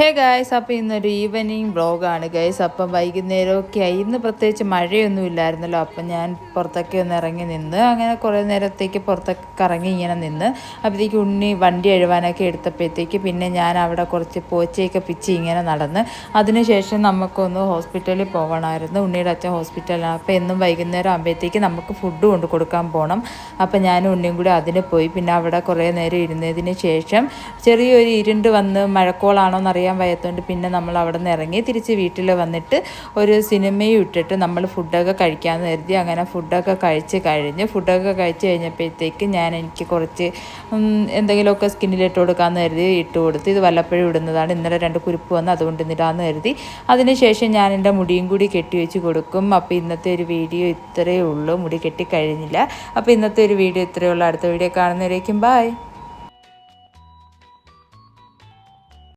Hey guys, അപ്പോൾ ഇന്നൊരു evening വ്ളോഗാണ് ഗൈസ്. അപ്പം വൈകുന്നേരമൊക്കെ ആയി. ഇന്ന് പ്രത്യേകിച്ച് മഴയൊന്നും ഇല്ലായിരുന്നല്ലോ. അപ്പം ഞാൻ പുറത്തൊക്കെ ഒന്ന് ഇറങ്ങി നിന്ന് അങ്ങനെ കുറേ നേരത്തേക്ക് പുറത്തൊക്കെ കറങ്ങി ഇങ്ങനെ നിന്ന്. അപ്പോഴത്തേക്ക് ഉണ്ണി വണ്ടി എഴുവാനൊക്കെ എടുത്തപ്പോഴത്തേക്ക് പിന്നെ ഞാൻ അവിടെ കുറച്ച് പോച്ചയൊക്കെ പിച്ചി ഇങ്ങനെ നടന്ന്. അതിനുശേഷം നമുക്കൊന്ന് ഹോസ്പിറ്റലിൽ പോകണമായിരുന്നു. ഉണ്ണിയുടെ അച്ഛൻ ഹോസ്പിറ്റലാണ്. അപ്പോൾ എന്നും വൈകുന്നേരം ആകുമ്പോഴത്തേക്ക് നമുക്ക് ഫുഡ് കൊണ്ട് കൊടുക്കാൻ പോകണം. അപ്പം ഞാനും ഉണ്ണിയും കൂടി അതിന് പോയി. പിന്നെ അവിടെ കുറേ നേരം ഇരുന്നതിന് ശേഷം ചെറിയൊരു ഇരുണ്ട് വന്ന് മഴക്കോളാണോ അറിയാൻ വയ്യാത്തതുകൊണ്ട് പിന്നെ നമ്മൾ അവിടെ നിന്ന് ഇറങ്ങി തിരിച്ച് വീട്ടിൽ വന്നിട്ട് ഒരു സിനിമയും ഇട്ടിട്ട് നമ്മൾ ഫുഡൊക്കെ കഴിക്കാമെന്ന് കരുതി. അങ്ങനെ ഫുഡൊക്കെ കഴിച്ച് കഴിഞ്ഞപ്പോഴത്തേക്ക് എനിക്ക് കുറച്ച് എന്തെങ്കിലുമൊക്കെ സ്കിന്നിലിട്ട് കൊടുക്കാമെന്ന് കരുതി ഇട്ട് കൊടുത്ത്. ഇത് വല്ലപ്പോഴും ഇടുന്നതാണ്. ഇന്നലെ 2 കുരുപ്പ് വന്ന് അതുകൊണ്ട് ഇന്നിടാമെന്ന് കരുതി. അതിനുശേഷം ഞാൻ എൻ്റെ മുടിയും കൂടി കെട്ടി വെച്ച് കൊടുക്കും. അപ്പോൾ ഇന്നത്തെ ഒരു വീഡിയോ ഇത്രയേ ഉള്ളൂ. മുടി കെട്ടി കഴിഞ്ഞില്ല. അപ്പോൾ ഇന്നത്തെ ഒരു വീഡിയോ ഇത്രയേ ഉള്ളൂ. അടുത്ത വീഡിയോ കാണുന്നവരേക്കും ബൈ.